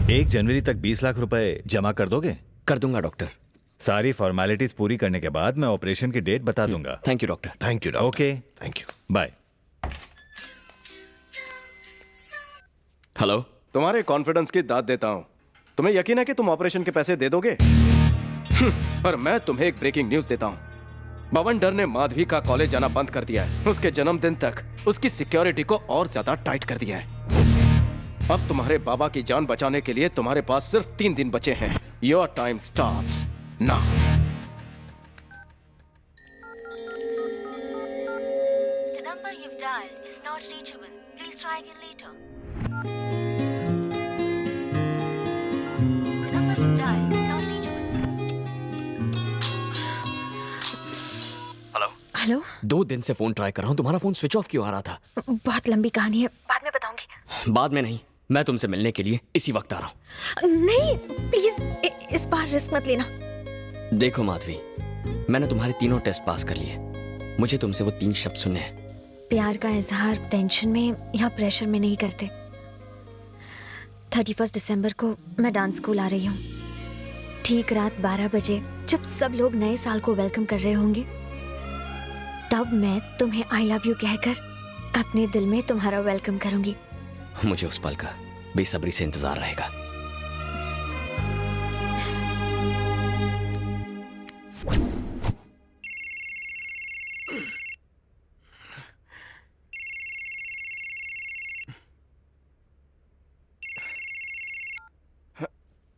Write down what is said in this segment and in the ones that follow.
1 जनवरी तक 20 लाख रुपए जमा कर दोगे? कर दूंगा डॉक्टर। सारी फॉर्मेलिटीज पूरी करने के बाद मैं ऑपरेशन की डेट बता दूंगा। Thank you doctor. Thank you doctor. Okay, thank you. Bye. Hello. तुम्हारे कॉन्फिडेंस की दाद देता हूं। तुम्हें यकीन है कि तुम ऑपरेशन के पैसे दे दोगे? पर मैं तुम्हें एक ब्रेकिंग न्यूज देता हूं। बवंडर ने माधवी का कॉलेज जाना बंद कर दिया है। उसके जन्मदिन तक उसकी सिक्योरिटी को और ज्यादा टाइट कर दिया है। अब तुम्हारे बाबा की जान बचाने के लिए तुम्हारे पास सिर्फ 3 दिन बचे हैं। Your time starts now. The number you've dialed is not reachable. Please try again later. The number you've dialed is not reachable. Hello. 2 दिन से फोन ट्राई कर रहा हूँ, तुम्हारा फोन स्विच ऑफ क्यों आ रहा था? बहुत लंबी कहानी है, बाद में बताऊंगी। बाद में नहीं, मैं तुमसे मिलने के लिए इसी वक्त आ रहा हूँ। नहीं प्लीज, इस बार रिस्क मत लेना। देखो माधवी, मैंने तुम्हारे तीनों टेस्ट पास कर लिए। मुझे तुमसे वो 3 शब्द सुनने हैं। प्यार का इजहार टेंशन में या प्रेशर में नहीं करते। 31 दिसंबर को मैं डांस स्कूल आ रही हूँ। ठीक रात 12 बजे जब सब लोग नए साल को वेलकम कर रहे होंगे, तब मैं तुम्हें आई लव यू कहकर अपने दिल में तुम्हारा वेलकम करूंगी। मुझे उस पल का बेसब्री से इंतजार रहेगा।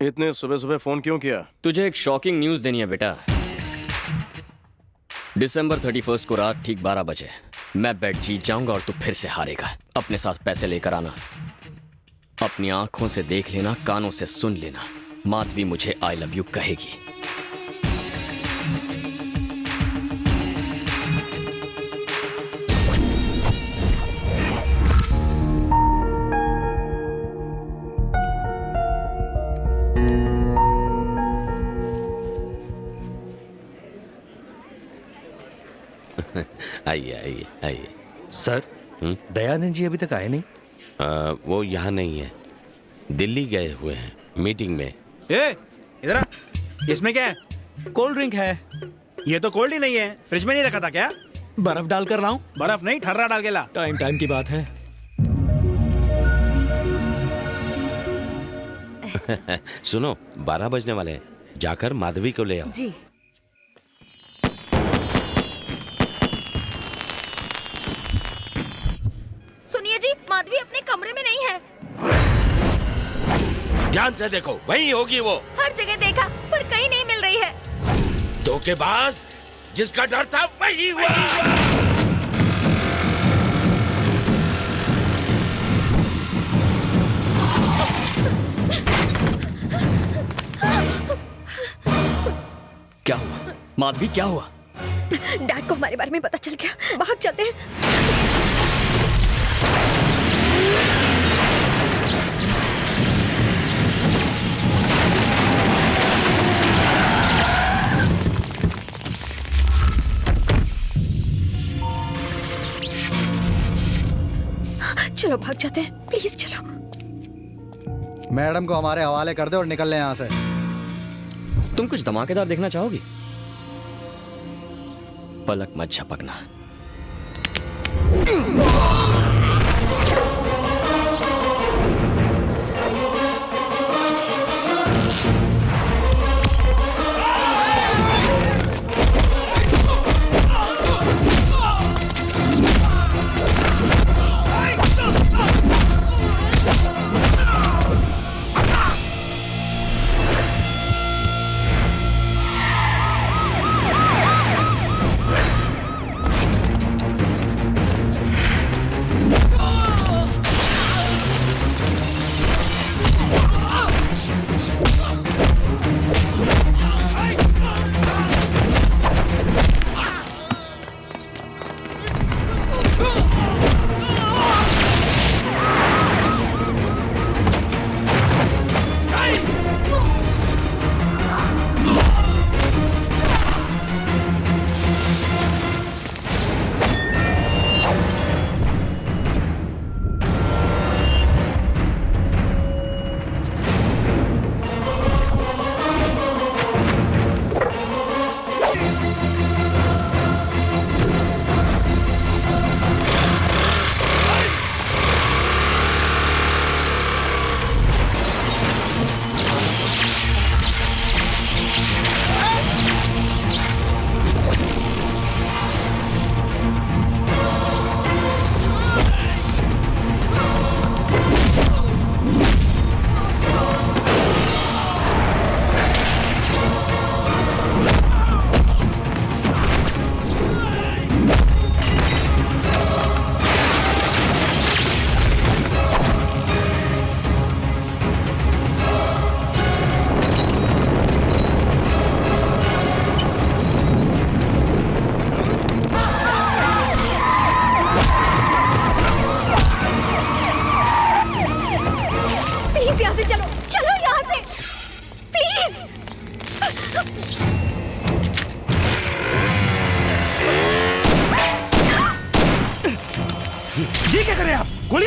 इतने सुबह सुबह फोन क्यों किया? तुझे एक शॉकिंग न्यूज देनी है बेटा। दिसंबर 31 को रात ठीक 12 बजे मैं बेट जीत जाऊंगा और तू फिर से हारेगा। अपने साथ पैसे लेकर आना। अपनी आंखों से देख लेना, कानों से सुन लेना, माधवी मुझे आई लव यू कहेगी। आइए आइए आइए। सर, दयानंद जी अभी तक आए नहीं? वो यहाँ नहीं है, दिल्ली गए हुए हैं मीटिंग में। इधर आ। इसमें क्या है? कोल्ड ड्रिंक है। ये तो कोल्ड ही नहीं है, फ्रिज में नहीं रखा था क्या? बर्फ डाल कर रहा हूँ। बर्फ नहीं, ठर्रा डाल के ला। टाइम टाइम की बात है। सुनो, 12 बजने वाले हैं, जाकर माधवी को ले आओ। जी। सुनिए जी, माधवी अपने कमरे में नहीं है। ध्यान से देखो, वहीं होगी वो। हर जगह देखा पर कहीं नहीं मिल रही है। धोखेबाज, जिसका डर था वही हुआ। क्या हुआ माधवी, क्या हुआ? डैड को हमारे बारे में पता चल गया, भाग चलते हैं। चलो भाग जाते हैं, प्लीज चलो। मैडम को हमारे हवाले कर दे और निकल ले यहाँ से। तुम कुछ धमाकेदार देखना चाहोगी? पलक मत झपकना।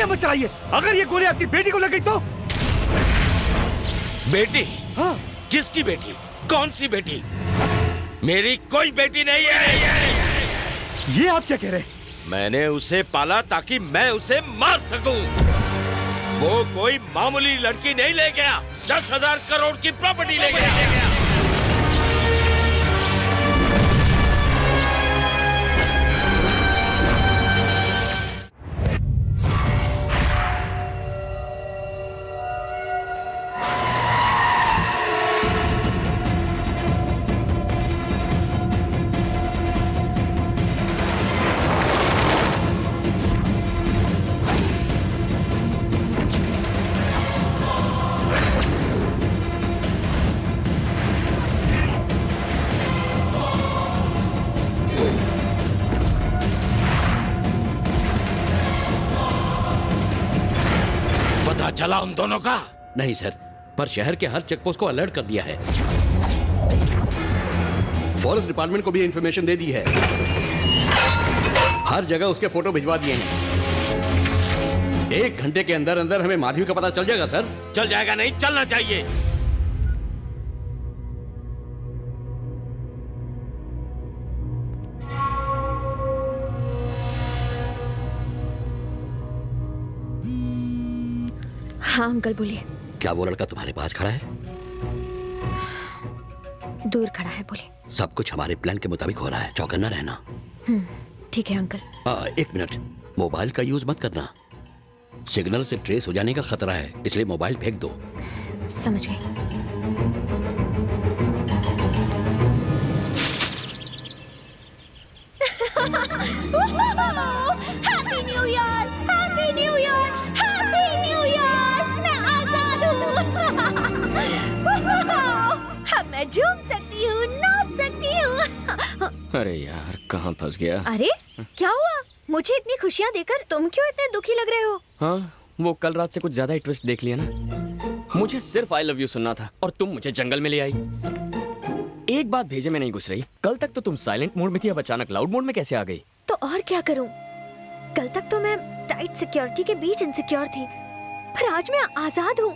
गोलियां मत चलाइए। अगर ये गोली आपकी बेटी को लग गई तो? बेटी? हाँ। किसकी बेटी? कौन सी बेटी? मेरी कोई बेटी नहीं है। ये आप क्या कह रहे हैं? मैंने उसे पाला ताकि मैं उसे मार सकूं। वो कोई मामूली लड़की नहीं ले गया, 10,000 करोड़ की प्रॉपर्टी ले गया। पता चला उन दोनों का? नहीं सर, पर शहर के हर चेक पोस्ट को अलर्ट कर दिया है। फॉरेस्ट डिपार्टमेंट को भी इंफॉर्मेशन दे दी है। हर जगह उसके फोटो भिजवा दिए हैं। 1 घंटे के अंदर अंदर हमें माधवी का पता चल जाएगा सर। चल जाएगा नहीं, चलना चाहिए। हाँ अंकल बोलिए। क्या वो लड़का तुम्हारे पास खड़ा है? दूर खड़ा है, बोलिए। सब कुछ हमारे प्लान के मुताबिक हो रहा है, चौकन्ना रहना। ठीक है अंकल। 1 मिनट, मोबाइल का यूज मत करना। सिग्नल से ट्रेस हो जाने का खतरा है, इसलिए मोबाइल फेंक दो। समझ गई। Happy new year, happy new year, happy new year. मैं आजाद हूँ। अब मैं झूम सकती हूँ, नाच सकती हूँ। अरे यार, कहाँ फंस गया? अरे क्या हुआ? मुझे इतनी खुशियाँ देकर तुम क्यों इतने दुखी लग रहे हो? हाँ, वो कल रात से कुछ ज्यादा ही ट्विस्ट देख लिया ना। मुझे सिर्फ आई लव यू सुनना था और तुम मुझे जंगल में ले आई। एक बात भेजे में नहीं घुस रही। कल तक तो तुम साइलेंट मोड में थी, अब अचानक लाउड मोड में कैसे आ गई? तो और क्या करूं? कल तक तो मैं टाइट सिक्योरिटी के बीच इनसिक्योर थी, पर आज मैं आजाद हूँ।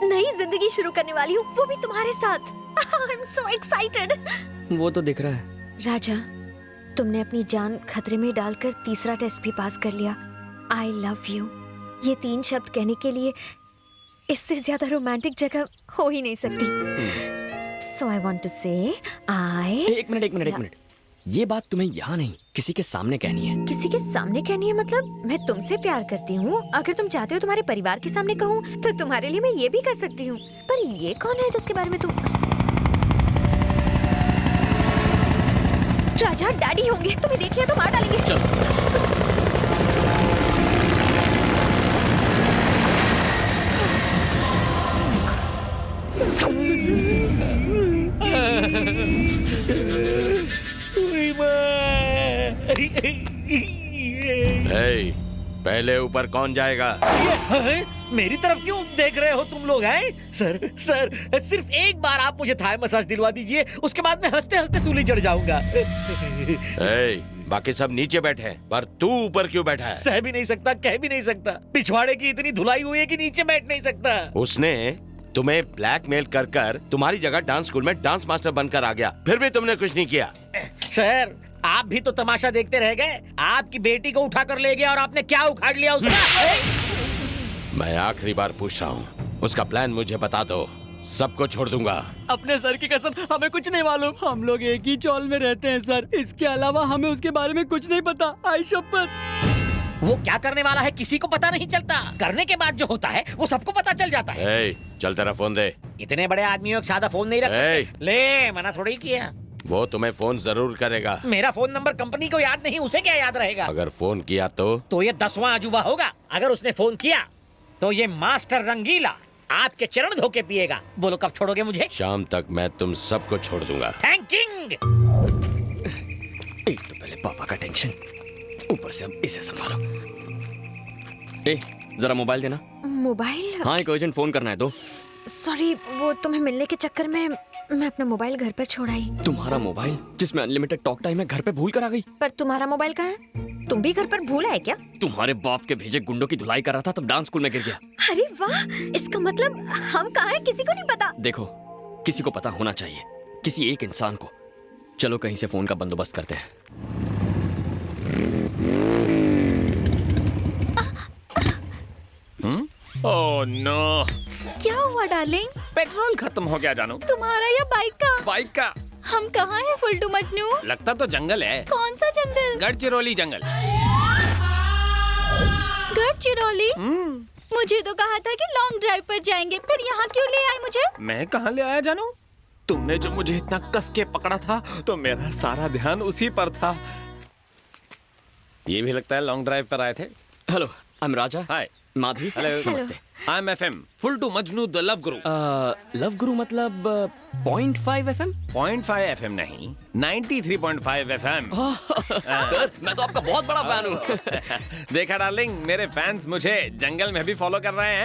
नई जिंदगी शुरू करने वाली हूँ, वो भी तुम्हारे साथ। I'm so excited। वो तो दिख रहा है। राजा, तुमने अपनी जान खतरे में डालकर तीसरा टेस्ट भी पास कर लिया। I love you। ये 3 शब्द कहने के लिए इससे ज्यादा रोमांटिक जगह हो ही नहीं सकती। So I want to say एक मिनट। ये बात तुम्हें यहाँ नहीं, किसी के सामने कहनी है। किसी के सामने कहनी है मतलब? मैं तुमसे प्यार करती हूँ। अगर तुम चाहते हो तुम्हारे परिवार के सामने कहूँ तो तुम्हारे लिए मैं ये भी कर सकती हूँ। पर ये कौन है जिसके बारे में तुम? राजा, डैडी होंगे, तुम्हें देख लिया तो मार डालेंगे। चल। हे, पहले ऊपर कौन जाएगा? मेरी तरफ क्यों देख रहे हो तुम लोग? हैं सर, सिर्फ एक बार आप मुझे थाई मसाज दिलवा दीजिए, उसके बाद मैं हंसते हंसते सूली चढ़ जाऊंगा। हे, बाकी सब नीचे बैठे हैं, पर तू ऊपर क्यों बैठा है? सह भी नहीं सकता, कह भी नहीं सकता। पिछवाड़े की इतनी धुलाई हुई है कि नीचे बैठ नहीं सकता। उसने तुम्हें ब्लैकमेल कर कर तुम्हारी जगह डांस स्कूल में डांस मास्टर बनकर आ गया, फिर भी तुमने कुछ नहीं किया। सर, आप भी तो तमाशा देखते रह गए। आपकी बेटी को उठा कर ले गया और आपने क्या उखाड़ लिया उसका? मैं आखिरी बार पूछ रहा हूँ, उसका प्लान मुझे बता दो, सबको छोड़ दूंगा। अपने सर की कसम, हमें कुछ नहीं मालूम। हम लोग एक ही चौल में रहते हैं सर, इसके अलावा हमें उसके बारे में कुछ नहीं पता। आई शपथ। वो क्या करने वाला है किसी को पता नहीं चलता, करने के बाद जो होता है वो सबको पता चल जाता है। हे, चल तेरा फोन दे। इतने बड़े आदमियों के सादा फोन नहीं रख सकते। ले, मना थोड़ी किया। वो तुम्हें फोन जरूर करेगा। मेरा फोन नंबर कंपनी को याद नहीं, उसे क्या याद रहेगा? अगर फोन किया तो ये 10वां अजूबा होगा। अगर उसने फोन किया तो ये मास्टर रंगीला आपके चरण धोके पिएगा। बोलो कब छोड़ोगे मुझे? शाम तक मैं तुम सबको छोड़ दूंगा। थैंकिंग। एक तो पहले पापा का टेंशन, ऊपर से अब इसे संभालो। ए, जरा मोबाइल देना। मोबाइल? हाँ, एक अर्जेंट फोन करना है तो। सॉरी, वो तुम्हें मिलने के चक्कर में मैं अपना मोबाइल घर पर छोड़ आई। तुम्हारा मोबाइल जिसमें अनलिमिटेड टॉक टाइम है घर पे भूल कर आ गई? पर तुम्हारा मोबाइल कहाँ है? तुम भी घर पर भूला है क्या? तुम्हारे बाप के भेजे गुंडों की धुलाई कर रहा था तब डांस स्कूल में गिर गया। अरे वाह, इसका मतलब हम कहाँ हैं किसी को नहीं पता। देखो, किसी को पता होना चाहिए, किसी एक इंसान को। चलो कहीं से फोन का बंदोबस्त करते हैं। ओह नो, क्या हुआ डार्लिंग? पेट्रोल खत्म हो गया जानू। तुम्हारा या बाइक का? बाइक का। हम कहाँ हैं फुल्टू मजनू? लगता तो जंगल है। कौन सा जंगल? गढ़चिरौली जंगल। गढ़चिरौली? मुझे तो कहा था कि लॉन्ग ड्राइव पर जाएंगे, फिर यहाँ क्यों ले आए मुझे? मैं कहाँ ले आया जानू? तुमने जो मुझे इतना कस के पकड़ा था तो मेरा सारा ध्यान उसी पर था। ये भी लगता है लॉन्ग ड्राइव पर आए थे। Hello, I am Raja. Hi. Madhavi. Hello. नमस्ते। I am FM, full to Majnu the love guru. Love guru मतलब 0.5 FM? 0.5 FM नहीं, 93.5 FM। सर, मैं तो आपका बहुत बड़ा फैन हूँ। देखा डार्लिंग, मेरे फैंस मुझे जंगल में भी फॉलो कर रहे हैं।